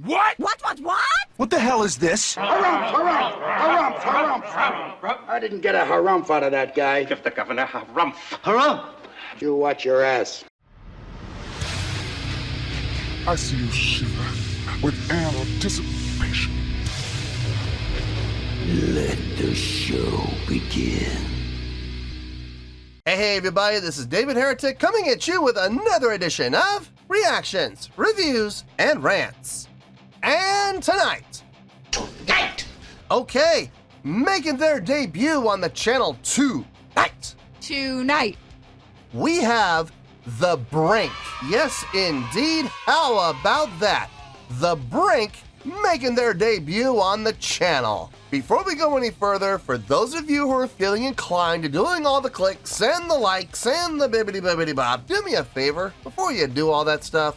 What? What? What the hell is this? Harumph. I didn't get a harumph out of that guy. Give the governor harumph. Harumph! You watch your ass. I see you shiver with anticipation. Let the show begin. Hey everybody, this is David Heretic coming at you with another edition of Reactions, Reviews, and Rants. And tonight, okay, making their debut on the channel tonight, we have The Brink. Yes, indeed. How about that? The Brink making their debut on the channel. Before we go any further, for those of you who are feeling inclined to doing all the clicks and the likes and the bibbidi bop, do me a favor, before you do all that stuff,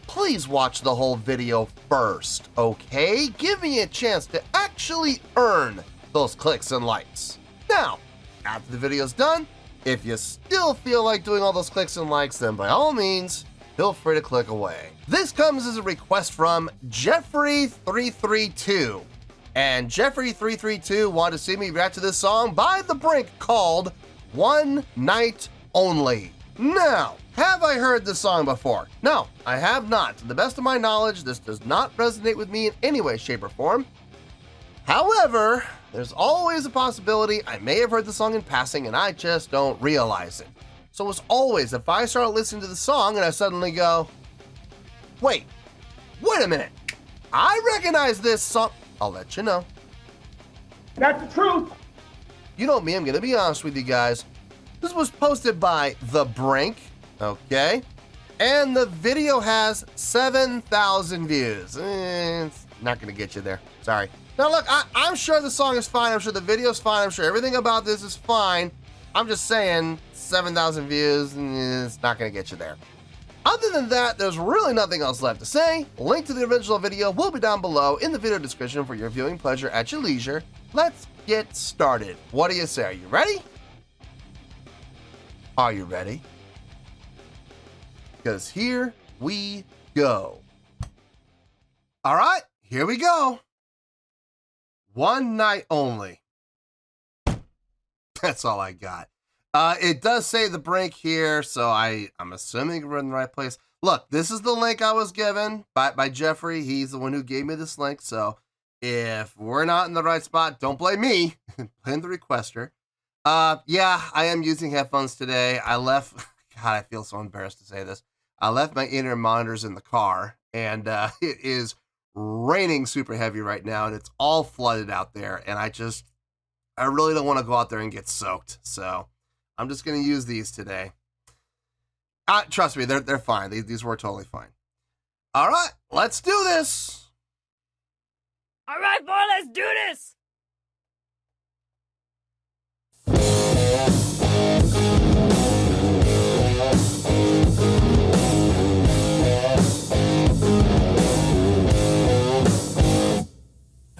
please watch the whole video first, okay? Give me a chance to actually earn those clicks and likes. Now, after the video's done, if you still feel like doing all those clicks and likes, then by all means, feel free to click away. This comes as a request from Jeffrey332. And Jeffrey332 wanted to see me react to this song by The Brink called One Night Only. Now, have I heard this song before? No, I have not. To the best of my knowledge, this does not resonate with me in any way, shape, or form. However, there's always a possibility I may have heard the song in passing and I just don't realize it. So as always, if I start listening to the song and I suddenly go, wait a minute, I recognize this song, I'll let you know. That's the truth. You know me, I'm gonna be honest with you guys. This was posted by The Brink, okay? And the video has 7,000 views. It's not gonna get you there, sorry. Now look, I'm sure the song is fine, I'm sure the video's fine, I'm sure everything about this is fine. I'm just saying, 7,000 views, it's not gonna get you there. Other than that, there's really nothing else left to say. Link to the original video will be down below in the video description for your viewing pleasure at your leisure. Let's get started. What do you say? Are you ready? Are you ready? Because here we go. All right, here we go. One night only. That's all I got. It does say The Brink here, so I'm assuming we're in the right place. Look, this is the link I was given by Jeffrey. He's the one who gave me this link, so if we're not in the right spot, don't blame me. Blame the requester. Yeah, I am using headphones today. I left, God, I feel so embarrassed to say this. I left my in-ear monitors in the car, and it is raining super heavy right now, and it's all flooded out there, and I really don't want to go out there and get soaked, so I'm just going to use these today. Trust me, they're fine. These were totally fine. All right, let's do this. All right, boy, let's do this.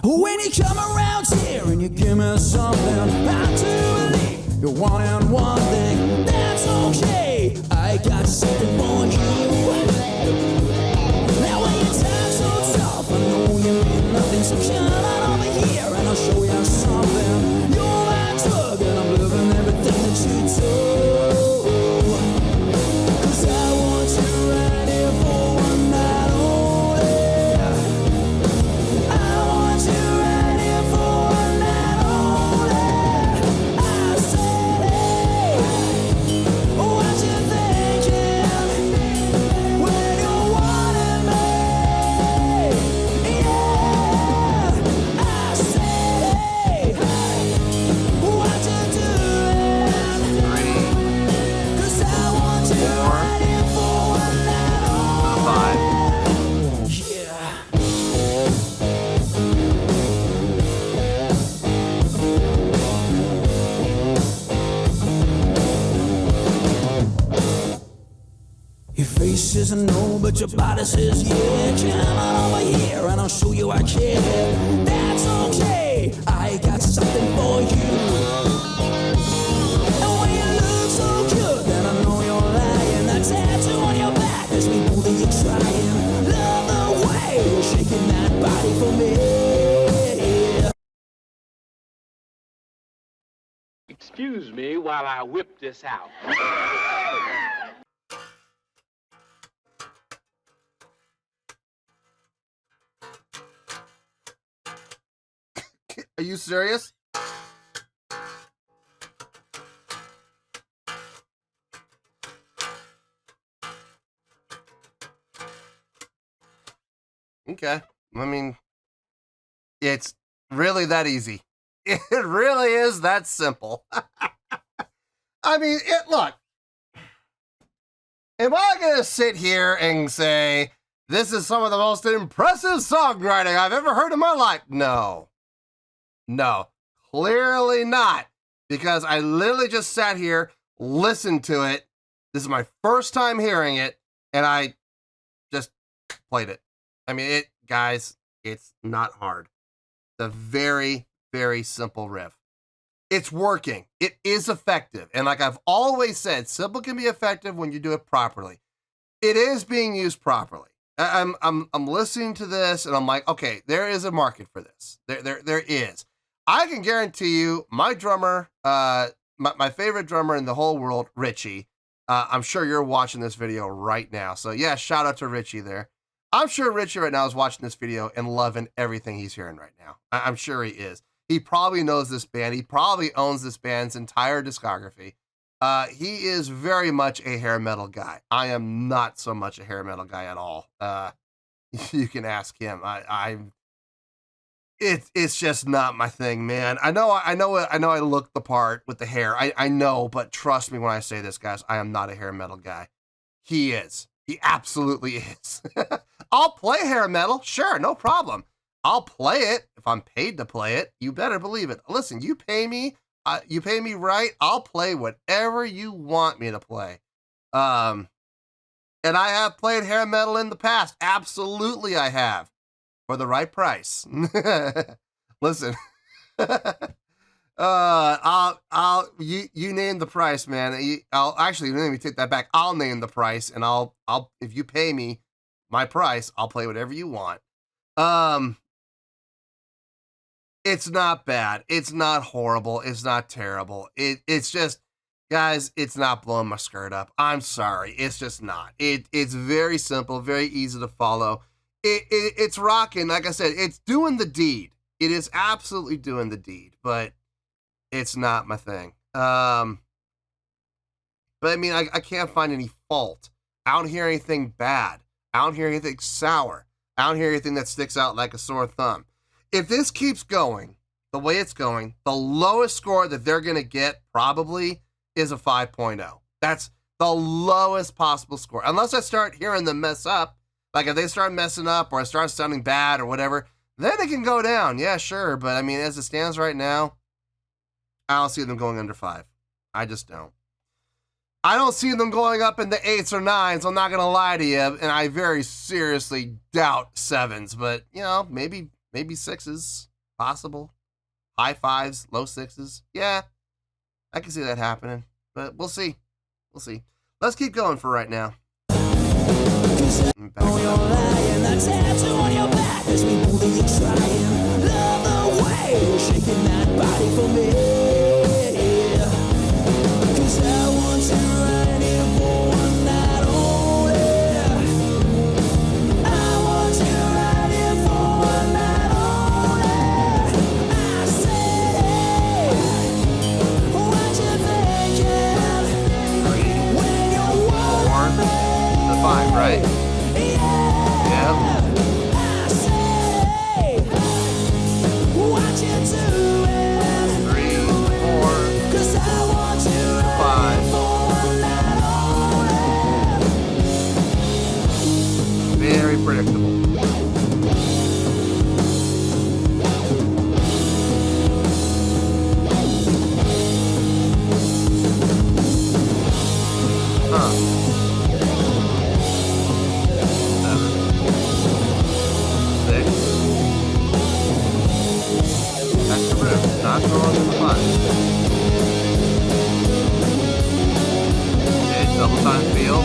When you come around here and you give me something, I do believe you're wanting one thing. That's okay, I got something for you. Now when you talk so tough, I know you mean nothing, so come on over here and I'll show you something. You're my drug and I'm loving everything that you do. 'Cause I want you right here for one night only. I want you right here for one night only. I said, hey, what you thinking when you're wanting me? Yeah, I said, hey, what you doing? 'Cause I want you right here for one night only. 5. Yeah. Your face says no, but your body says yeah. Come on over here and I'll show you I care. That's okay, I got something for you. And when you look so good, then I know you're lying. That tattoo on your back has me holding you trying. Love the way you're shaking excuse me while I whip this out. Are you serious? Okay. I mean, it's really that easy. It really is that simple. I mean, look. Am I going to sit here and say, this is some of the most impressive songwriting I've ever heard in my life? No. No. Clearly not. Because I literally just sat here, listened to it. This is my first time hearing it, and I just played it. I mean, guys, it's not hard. It's a very, very simple riff. It's working. It is effective. And like I've always said, simple can be effective when you do it properly. It is being used properly. I'm listening to this and I'm like, okay, there is a market for this. There is. I can guarantee you, my drummer, my favorite drummer in the whole world, Richie. I'm sure you're watching this video right now. So yeah, shout out to Richie there. I'm sure Richie right now is watching this video and loving everything he's hearing right now. I'm sure he is. He probably knows this band. He probably owns this band's entire discography. He is very much a hair metal guy. I am not so much a hair metal guy at all. You can ask him. It's just not my thing, man. I know I look the part with the hair. I know, but trust me when I say this, guys, I am not a hair metal guy. He is. He absolutely is. I'll play hair metal. Sure, no problem. I'll play it if I'm paid to play it. You better believe it. Listen, you pay me right. I'll play whatever you want me to play. And I have played hair metal in the past. Absolutely, I have. For the right price. Listen. You name the price, man. I'll actually, let me take that back. I'll name the price, and I'll if you pay me my price, I'll play whatever you want. It's not bad. It's not horrible. It's not terrible. It's just, guys, it's not blowing my skirt up. I'm sorry. It's just not. It's very simple, very easy to follow. It's rocking. Like I said, it's doing the deed. It is absolutely doing the deed, but it's not my thing. But I mean, I can't find any fault. I don't hear anything bad. I don't hear anything sour. I don't hear anything that sticks out like a sore thumb. If this keeps going the way it's going, the lowest score that they're going to get probably is a 5.0. That's the lowest possible score. Unless I start hearing them mess up. Like if they start messing up or I start sounding bad or whatever, then it can go down. Yeah, sure. But I mean, as it stands right now, I don't see them going under 5. I just don't. I don't see them going up in the 8s or 9s. I'm not going to lie to you. And I very seriously doubt 7s. But, you know, maybe 6s. Possible. High 5s, low 6s. Yeah, I can see that happening. But we'll see. We'll see. Let's keep going for right now. On your lying, that tattoo on your back has me moving you trying. Love the way you're shaking that body for me. 'Cause I want you right here for one night only. I want you right here for one night only. I say, what you thinking when you're 4 to 5, right? Very predictable. Huh. 7, 6. That's the riff. Not going to the 5. Okay, double time feel.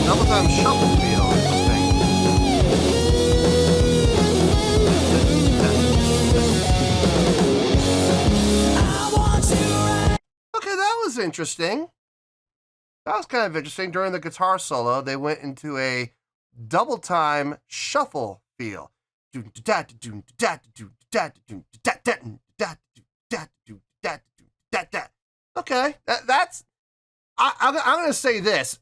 Double time shuffle feel, interesting. was interesting. That was kind of interesting. During the guitar solo, they went into a double time shuffle feel. Okay, that's. I'm going to say this.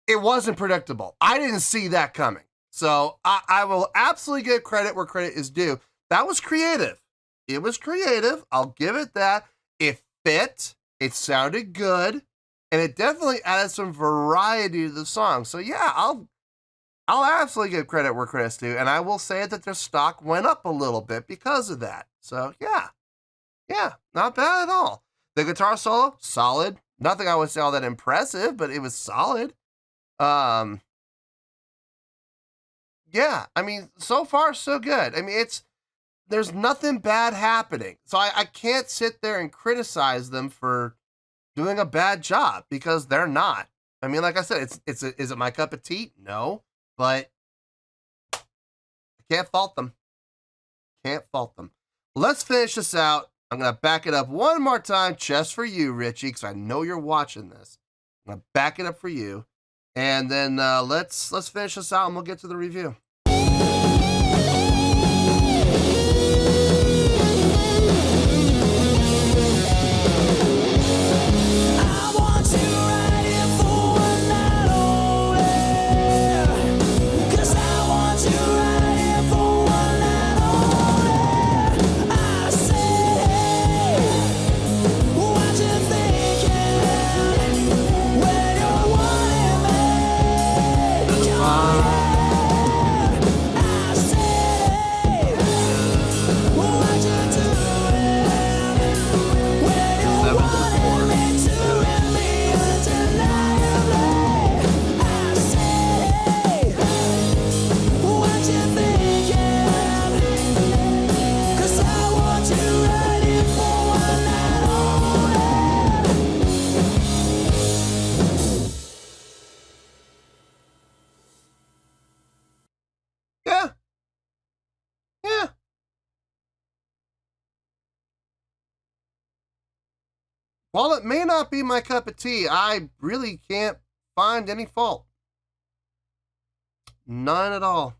It wasn't predictable. I didn't see that coming. So I will absolutely give credit where credit is due. That was creative. It was creative. I'll give it that. It fit. It sounded good. And it definitely added some variety to the song. So yeah, I'll absolutely give credit where credit's due. And I will say that their stock went up a little bit because of that. So yeah, not bad at all. The guitar solo, solid. Nothing I would say all that impressive, but it was solid. Yeah, I mean, so far so good. I mean, there's nothing bad happening. So I can't sit there and criticize them for doing a bad job because they're not. I mean, like I said, is it my cup of tea? No, but I can't fault them. Can't fault them. Let's finish this out. I'm going to back it up one more time just for you, Richie, because I know you're watching this. I'm going to back it up for you. And then let's finish this out and we'll get to the review. While it may not be my cup of tea, I really can't find any fault. None at all.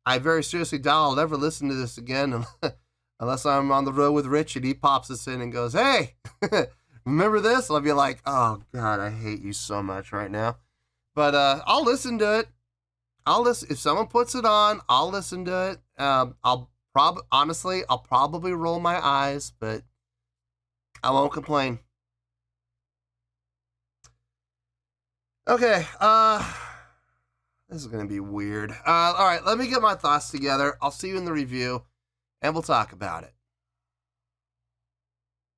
I very seriously doubt I'll ever listen to this again unless I'm on the road with Rich and he pops us in and goes, "Hey, remember this?" I'll be like, "Oh God, I hate you so much right now." But I'll listen to it. I'll listen. If someone puts it on, I'll listen to it. Honestly, I'll probably roll my eyes, but I won't complain. Okay, this is going to be weird. All right, let me get my thoughts together. I'll see you in the review, and we'll talk about it.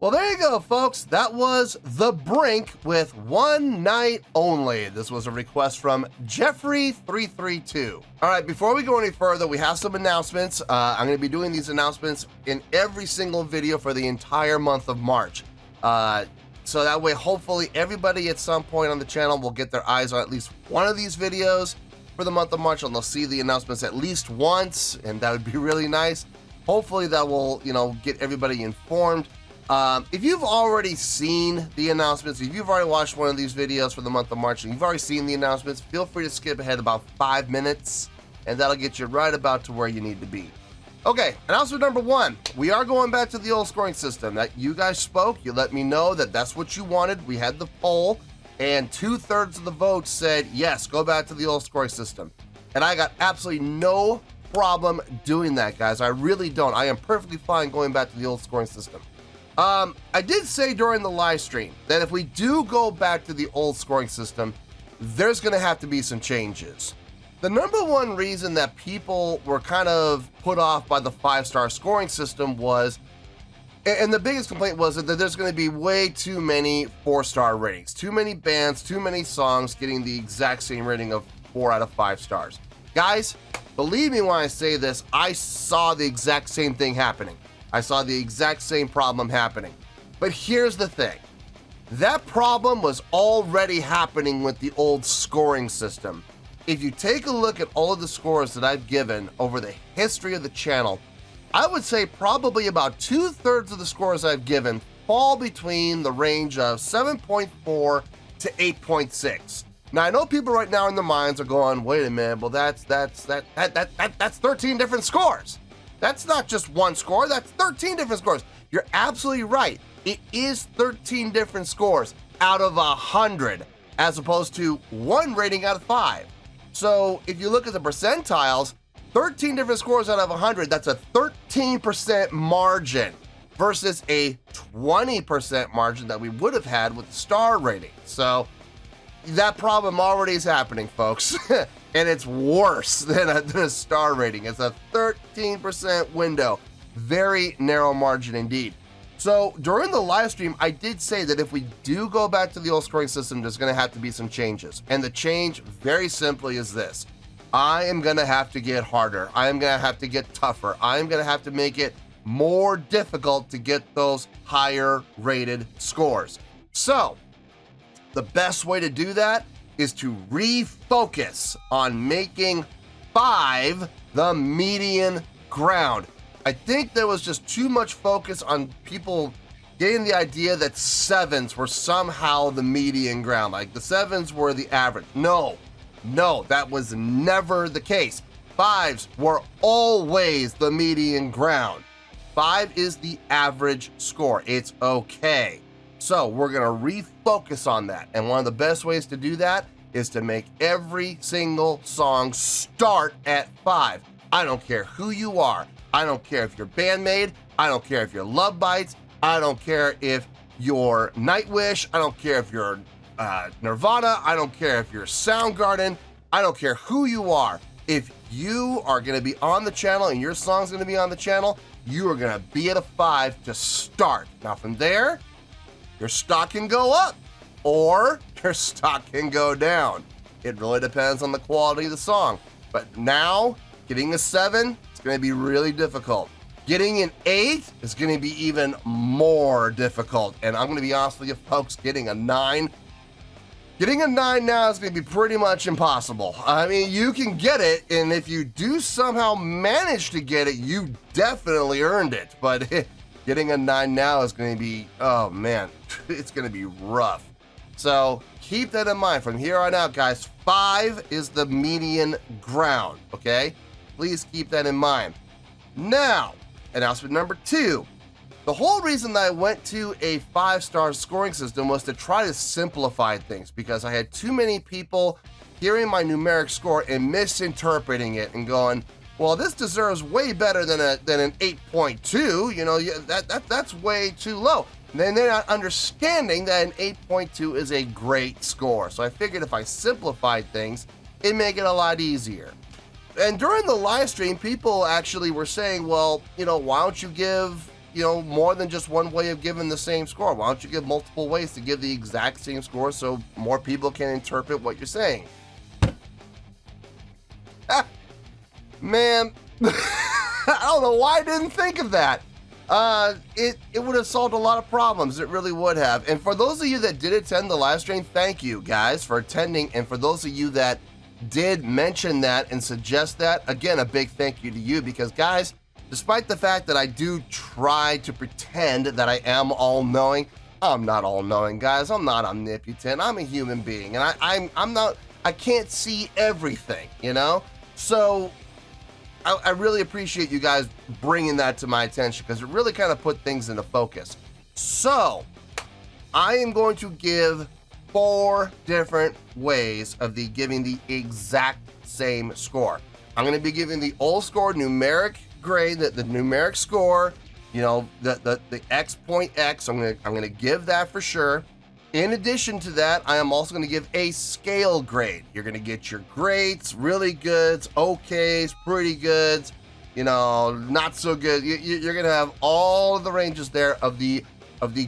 Well, there you go, folks. That was The Brink with One Night Only. This was a request from Jeffrey332. All right, before we go any further, we have some announcements. I'm going to be doing these announcements in every single video for the entire month of March. So that way, hopefully, everybody at some point on the channel will get their eyes on at least one of these videos for the month of March, and they'll see the announcements at least once, and that would be really nice. Hopefully, that will, get everybody informed. If you've already seen the announcements, if you've already watched one of these videos for the month of March and you've already seen the announcements, feel free to skip ahead about 5 minutes and that'll get you right about to where you need to be. Okay, announcement number 1. We are going back to the old scoring system. That you guys spoke, you let me know that that's what you wanted. We had the poll and 2/3 of the votes said, yes, go back to the old scoring system. And I got absolutely no problem doing that, guys. I really don't. I am perfectly fine going back to the old scoring system. I did say during the live stream that if we do go back to the old scoring system, there's going to have to be some changes. The number one reason that people were kind of put off by the 5-star scoring system was, and the biggest complaint was that there's going to be way too many 4-star ratings, too many bands, too many songs getting the exact same rating of 4 out of 5 stars. Guys, believe me when I say this, I saw the exact same thing happening. I saw the exact same problem happening. But here's the thing. That problem was already happening with the old scoring system. If you take a look at all of the scores that I've given over the history of the channel, I would say probably about 2/3 of the scores I've given fall between the range of 7.4 to 8.6. Now I know people right now in their minds are going, wait a minute, well that's 13 different scores. That's not just one score, that's 13 different scores. You're absolutely right. It is 13 different scores out of 100, as opposed to one rating out of 5. So if you look at the percentiles, 13 different scores out of 100, that's a 13% margin versus a 20% margin that we would have had with the star rating. So that problem already is happening, folks. And it's worse than a star rating. It's a 13% window. Very narrow margin indeed. So during the live stream, I did say that if we do go back to the old scoring system, there's going to have to be some changes. And the change, very simply, is this. I am going to have to get harder. I am going to have to get tougher. I am going to have to make it more difficult to get those higher rated scores. So the best way to do that is to refocus on making 5 the median ground. I think there was just too much focus on people getting the idea that 7s were somehow the median ground, like the 7s were the average. No, that was never the case. 5s were always the median ground. 5 is the average score. It's okay. So we're gonna refocus on that. And one of the best ways to do that is to make every single song start at 5. I don't care who you are. I don't care if you're Bandmate. I don't care if you're Love Bites. I don't care if you're Nightwish. I don't care if you're Nirvana. I don't care if you're Soundgarden. I don't care who you are. If you are gonna be on the channel and your song's gonna be on the channel, you are gonna be at a 5 to start. Now from there, your stock can go up or your stock can go down. It really depends on the quality of the song. But now, getting a 7, it's gonna be really difficult. Getting an 8 is gonna be even more difficult. And I'm gonna be honest with you folks, getting a 9 now is gonna be pretty much impossible. I mean, you can get it, and if you do somehow manage to get it, you definitely earned it. But getting a 9 now is gonna be, oh man, it's gonna be rough. So keep that in mind. From here on out, guys, 5 is the median ground, okay? Please keep that in mind. Now, announcement number 2. The whole reason that I went to a 5-star scoring system was to try to simplify things, because I had too many people hearing my numeric score and misinterpreting it and going, well, this deserves way better than an 8.2. You know, that's way too low. And then they're not understanding that an 8.2 is a great score. So I figured if I simplified things, it'd make it a lot easier. And during the live stream, people actually were saying, well, you know, why don't you give, you know, more than just one way of giving the same score? Why don't you give multiple ways to give the exact same score so more people can interpret what you're saying? Man, I don't know why I didn't think of that. It would have solved a lot of problems. It really would have. And for those of you that did attend the live stream, thank you guys for attending. And for those of you that did mention that and suggest that, again, a big thank you to you, because guys, despite the fact that I do try to pretend that I am all-knowing, I'm not all-knowing, guys. I'm not omnipotent. I'm a human being, and I can't see everything, you know? So I really appreciate you guys bringing that to my attention, because it really kind of put things into focus. So I am going to give 4 different ways of giving the exact same score. I'm going to be giving the old score numeric grade, the numeric score, you know, the X point X. I'm going to give that for sure. In addition to that, I am also going to give a scale grade. You're going to get your greats, really goods, okays, pretty goods, you know, not so good. You're going to have all of the ranges there of the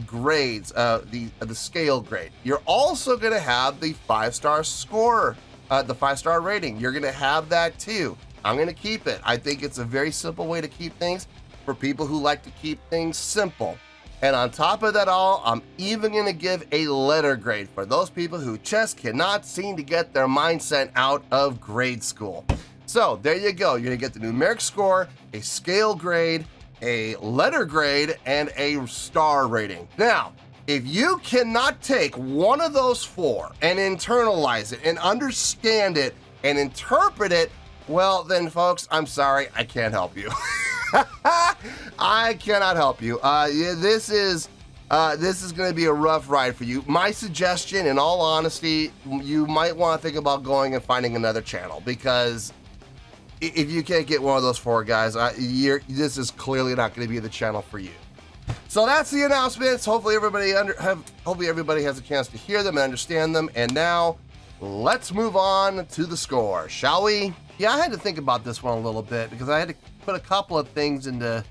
grades, the scale grade. You're also going to have the 5-star score, the 5-star rating. You're going to have that too. I'm going to keep it. I think it's a very simple way to keep things for people who like to keep things simple. And on top of that all, I'm even going to give a letter grade for those people who just cannot seem to get their mindset out of grade school. So there you go. You're going to get the numeric score, a scale grade, a letter grade, and a star rating. Now, if you cannot take one of those four and internalize it and understand it and interpret it, well then folks, I'm sorry, I can't help you. I cannot help you. This is going to be a rough ride for you. My suggestion, in all honesty, you might want to think about going and finding another channel, because if you can't get one of those four guys, this is clearly not going to be the channel for you. So that's the announcements. Hopefully everybody has a chance to hear them and understand them. And now let's move on to the score, shall we? Yeah, I had to think about this one a little bit because I had to put a couple of things into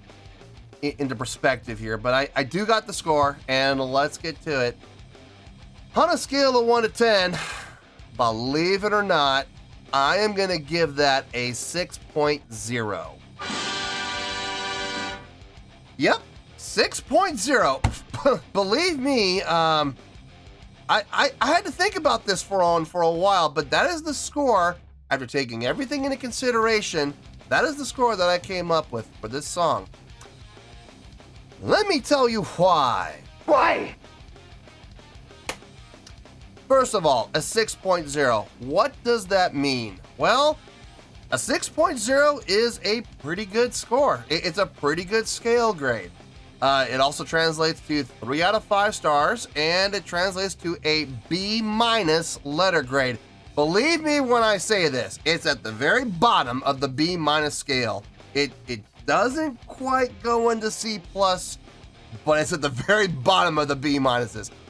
perspective here, but I do got the score, and let's get to it. On a scale of 1 to 10, believe it or not, I am going to give that a 6.0. Yep, 6.0. Believe me, I had to think about this for a while, but that is the score, after taking everything into consideration, that is the score that I came up with for this song. Let me tell you why. Why? First of all, a 6.0. What does that mean? Well, a 6.0 is a pretty good score. It's a pretty good scale grade. It also translates to 3 out of 5 stars, and it translates to a B- letter grade. Believe me when I say this, it's at the very bottom of the B- scale. It doesn't quite go into C+, but it's at the very bottom of the B-.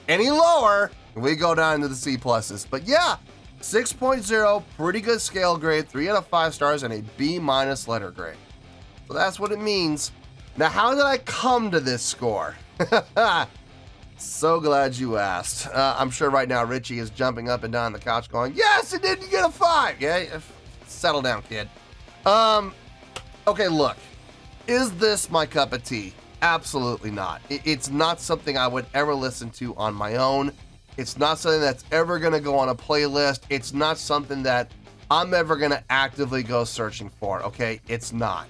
Any lower, we go down into the C+. But yeah, 6.0, pretty good scale grade, 3 out of 5 stars, and a B- letter grade. So that's what it means. Now, how did I come to this score? So glad you asked. I'm sure right now Richie is jumping up and down the couch going, yes, it didn't get a 5. Yeah, settle down, kid. Okay, look. Is this my cup of tea? Absolutely not. It's not something I would ever listen to on my own. It's not something that's ever going to go on a playlist. It's not something that I'm ever going to actively go searching for, okay? It's not.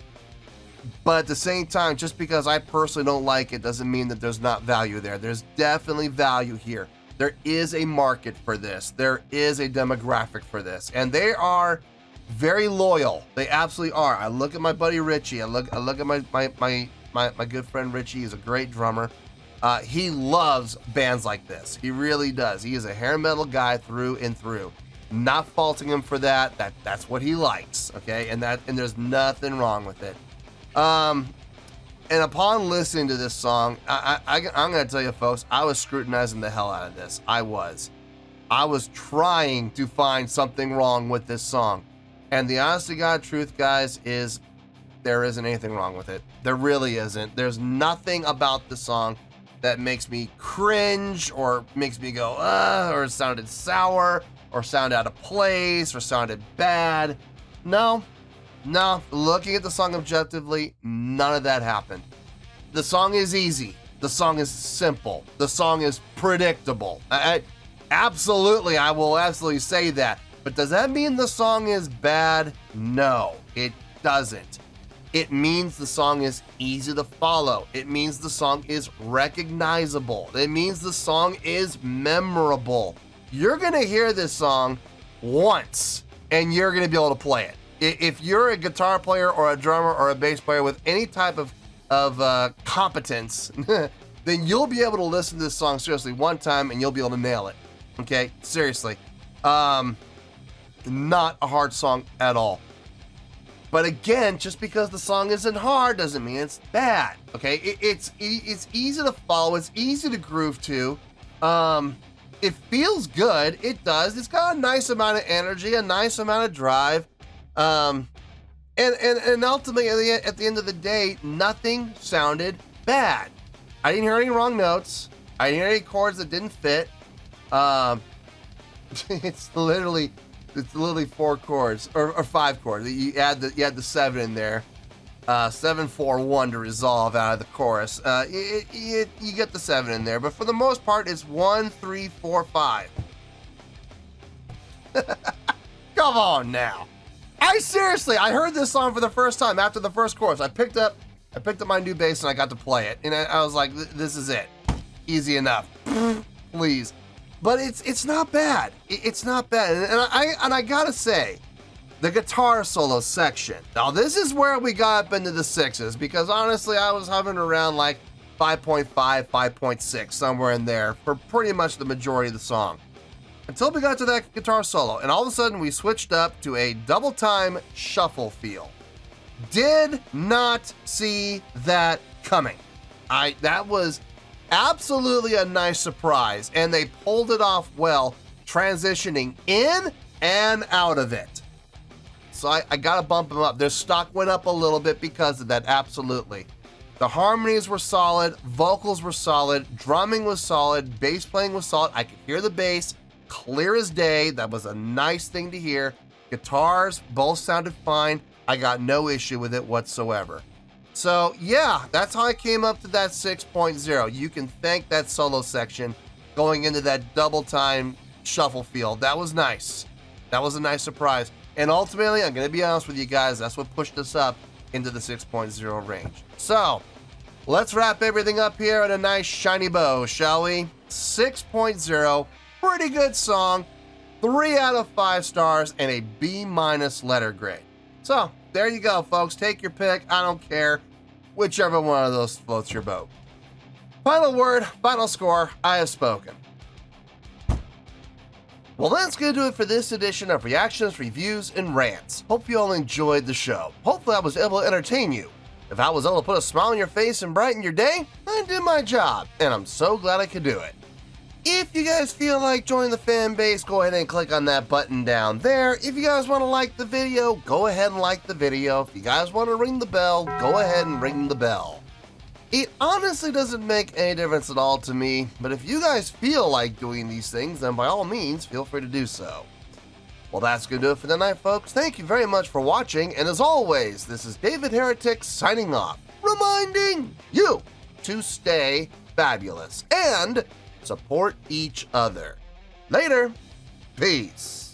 But at the same time, just because I personally don't like it doesn't mean that there's not value there. There's definitely value here. There is a market for this. There is a demographic for this. And they are very loyal. They absolutely are. I look at my buddy Richie. I look at my good friend Richie. He's a great drummer. He loves bands like this. He really does. He is a hair metal guy through and through. Not faulting him for that. That's what he likes. Okay, and there's nothing wrong with it. And upon listening to this song, I'm gonna tell you folks, I was scrutinizing the hell out of this. I was trying to find something wrong with this song. And the honest to God truth, guys, is there isn't anything wrong with it. There really isn't. There's nothing about the song that makes me cringe or makes me go, or sounded sour or sound out of place or sounded bad. No, looking at the song objectively, none of that happened. The song is easy. The song is simple. The song is predictable. I will absolutely say that. But does that mean the song is bad? No, it doesn't. It means the song is easy to follow. It means the song is recognizable. It means the song is memorable. You're going to hear this song once, and you're going to be able to play it. If you're a guitar player or a drummer or a bass player with any type of competence, then you'll be able to listen to this song seriously one time and you'll be able to nail it. Okay, seriously. Not a hard song at all. But again, just because the song isn't hard doesn't mean it's bad. Okay, it's easy to follow. It's easy to groove to. It feels good. It does. It's got a nice amount of energy, a nice amount of drive. And ultimately at the end of the day, nothing sounded bad. I didn't hear any wrong notes. I didn't hear any chords that didn't fit. It's literally 4 chords or 5 chords. You add the 7 in there. 7, 4, 1 to resolve out of the chorus. You get the 7 in there, but for the most part, it's 1, 3, 4, 5. Come on now. I heard this song for the first time after the first chorus. I picked up I picked up my new bass and I got to play it. And I was like, this is it. Easy enough. Please. But it's not bad. It's not bad. And I gotta say, the guitar solo section. Now this is where we got up into the 6s, because honestly I was hovering around like 5.5, 5.6, somewhere in there for pretty much the majority of the song. Until we got to that guitar solo, and all of a sudden we switched up to a double time shuffle feel. Did not see that coming. That was absolutely a nice surprise, and they pulled it off well, transitioning in and out of it. So I gotta bump them up. Their stock went up a little bit because of that, absolutely. The harmonies were solid, vocals were solid, drumming was solid, bass playing was solid. I could hear the bass clear as day. That was a nice thing to hear. Guitars both sounded fine. I got no issue with it whatsoever. So yeah, that's how I came up to that 6.0. You can thank that solo section going into that double time shuffle feel. That was nice. That was a nice surprise. And ultimately, I'm going to be honest with you guys, that's what pushed us up into the 6.0 range. So let's wrap everything up here in a nice shiny bow, shall we? 6.0, pretty good song, 3 out of 5 stars, and a B- letter grade. So there you go, folks. Take your pick. I don't care. Whichever one of those floats your boat. Final word, final score. I have spoken. Well, that's going to do it for this edition of Reactions, Reviews, and Rants. Hope you all enjoyed the show. Hopefully I was able to entertain you. If I was able to put a smile on your face and brighten your day, I did my job, and I'm so glad I could do it. If you guys feel like joining the fan base, go ahead and click on that button down there. If you guys want to like the video, go ahead and like the video. If you guys want to ring the bell, go ahead and ring the bell. It honestly doesn't make any difference at all to me, but if you guys feel like doing these things, then by all means, feel free to do so. Well, that's going to do it for the night, folks. Thank you very much for watching, and as always, this is David Heretic signing off, reminding you to stay fabulous and support each other. Later. Peace.